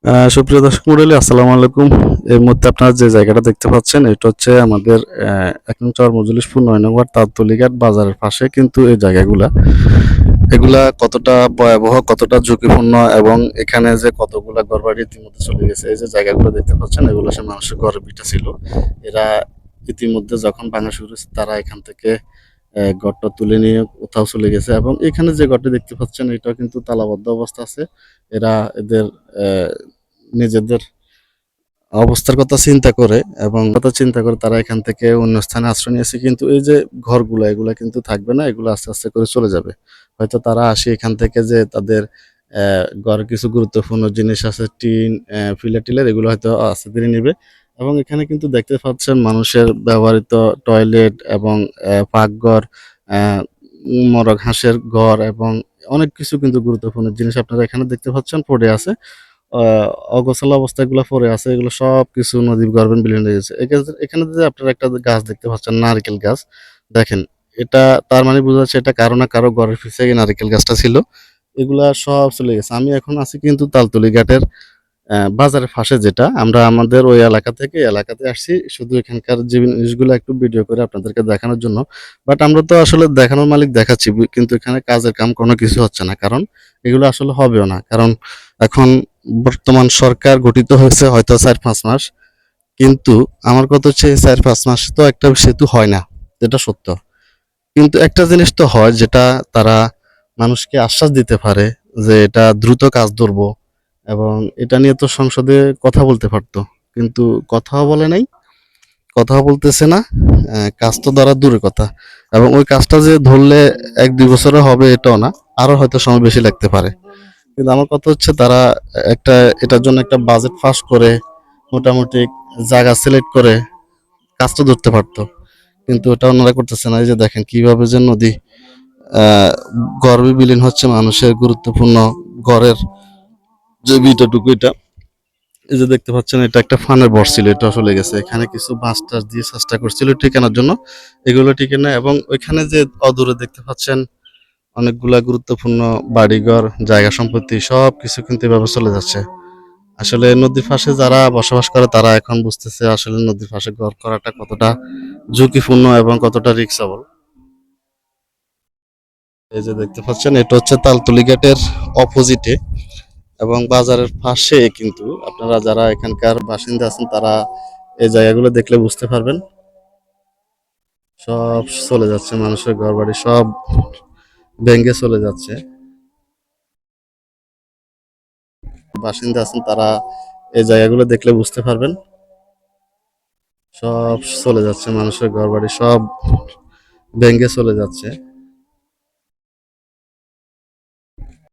সুপ্রিয় দর্শক মণ্ডলী, আসসালামু আলাইকুম। এই মুহূর্তে আপনারা যে জায়গাটা দেখতে পাচ্ছেন এটা হচ্ছে আমাদের ১ নং চর মজলিশপুর ৯ নং ওয়ার্ড তাঁততলীঘাট বাজারের পাশে কিন্তু এই জায়গাগুলা এগুলা কতটা ভয়াবহ, কতটা ঝুঁকিপূর্ণ এবং এখানে যে কতগুলা ঘরবাড়ি ইতিমধ্যে চলে গেছে। এই যে জায়গাগুলো দেখতে পাচ্ছেন এগুলো সে মানুষের ঘরের ভিটা ছিল। এরা ইতিমধ্যে যখন ভাঙা শুরু হয়েছে তারা এখান থেকে ঘরটা তুলে নিয়ে কোথাও চলে গেছে এবং এখানে যে ঘরটি দেখতে পাচ্ছেন এটাও কিন্তু তালাবদ্ধ অবস্থা আছে। এরা এদের নিজেদের অবস্থার কথা চিন্তা করে এবং কথা চিন্তা করে তারা এখান থেকে অন্য স্থানে আশ্রয় নিয়েছে। কিন্তু এই যে ঘরগুলো এগুলা কিন্তু থাকবে না, এগুলো আস্তে আস্তে করে চলে যাবে। হয়তো তারা আসে এখান থেকে যে তাদের ঘরের কিছু গুরুত্বপূর্ণ জিনিস আছে, টিন, ফিলার-টিলার এগুলো হয়তো আস্তে ধীরে নিবে এবং এখানে কিন্তু দেখতে পাচ্ছেন মানুষের ব্যবহৃত টয়লেট এবং পাকঘর, মরগ হাঁসের ঘর এবং অনেক কিছু কিন্তু গুরুত্বপূর্ণ জিনিস আপনারা এখানে দেখতে পাচ্ছেন পড়ে আছে। আ অগোছালো অবস্থায় এগুলো পড়ে আছে। এগুলো সবকিছু নদীর গর্ভে বিলীন হয়ে গেছে। এখানে যে আপনারা একটা গাছ দেখতে পাচ্ছেন, নারকেল গাছ। দেখেন, এটা তার মানে বোঝা যাচ্ছে এটা কারো না কারো ঘরের পিছে এই নারকেল গাছটা ছিল। এগুলা সব চলে গেছে। আমি এখন আছি কিন্তু তালতলি ঘাটের বাজারের পাশে, যেটা আমরা আমাদের ওই এলাকা থেকে এই এলাকাতে আসছি শুধু এখানকার যে জিনিসগুলো একটু ভিডিও করে আপনাদেরকে দেখানোর জন্য। বাট আমরা তো আসলে দেখানোর মালিক দেখাচ্ছি, কিন্তু এখানে কাজের কাম কোনো কিছু হচ্ছে না। কারণ এগুলো আসলে হবেও না। কারণ এখন বর্তমান সরকার গঠিত হয়েছে হয়তো ৪-৫ মাস। কিন্তু আমার কথা হচ্ছে এই ৪-৫ মাসে তো একটা সেতু হয় না, যেটা সত্য। কিন্তু একটা জিনিস তো হয় যেটা তারা মানুষকে আশ্বাস দিতে পারে যে এটা দ্রুত কাজ ধরব এবং এটা নিয়ে তো সংসদে কথা বলতে পারতো। কিন্তু কথাও বলে নাই, কথাও বলতেছে না। কাজ তো ধরা দূরের কথা এবং ওই কাজটা যে ধরলে ১-২ বছরে হবে এটাও না। আরো হয়তো সময় বেশি লাগতে পারে। কিন্তু আমার কথা হচ্ছে তারা একটা এটার জন্য একটা বাজেট পাস করে মোটামুটি জায়গা সিলেক্ট করে কাজটা ধরতে পারতো। কিন্তু ওটা ওনারা করতেছে না। এই যে দেখেন কিভাবে যে নদী আহ গর্ভে বিলীন হচ্ছে মানুষের গুরুত্বপূর্ণ ঘরের যে ভিটাটুকু, এটা এই যে দেখতে পাচ্ছেন এটা একটা ফানের বর ছিল, এটা চলে গেছে। এখানে কিছু বাঁশ টাস দিয়ে চেষ্টা করছিল টিকানোর জন্য, এগুলো টিকে না এবং ওইখানে যে অদূরে দেখতে পাচ্ছেন অনেকগুলা গুরুত্বপূর্ণ বাড়িঘর, জায়গা সম্পত্তি সবকিছু কিন্তু এভাবে চলে যাচ্ছে। আসলে নদীর পাশে যারা বসবাস করে তারা এখন বুঝতেছে আসলে নদীর পাশে ঘর করাটা কতটা ঝুঁকিপূর্ণ এবং কতটা রিস্কেবল। এই যে দেখতে পাচ্ছেন এটা হচ্ছে তালতলি ঘাটের অপোজিটে এবং বাজারের পাশে, কিন্তু আপনারা যারা এখানকার বাসিন্দা আছেন তারা এই জায়গাগুলো দেখলে বুঝতে পারবেন। সব চলে যাচ্ছে, মানুষের ঘরবাড়ি সব ভেঙে চলে যাচ্ছে। বাসিন্দা আছেন তারা এই জায়গাগুলো দেখলে বুঝতে পারবেন। সব চলে যাচ্ছে, মানুষের ঘরবাড়ি সব ভেঙে চলে যাচ্ছে।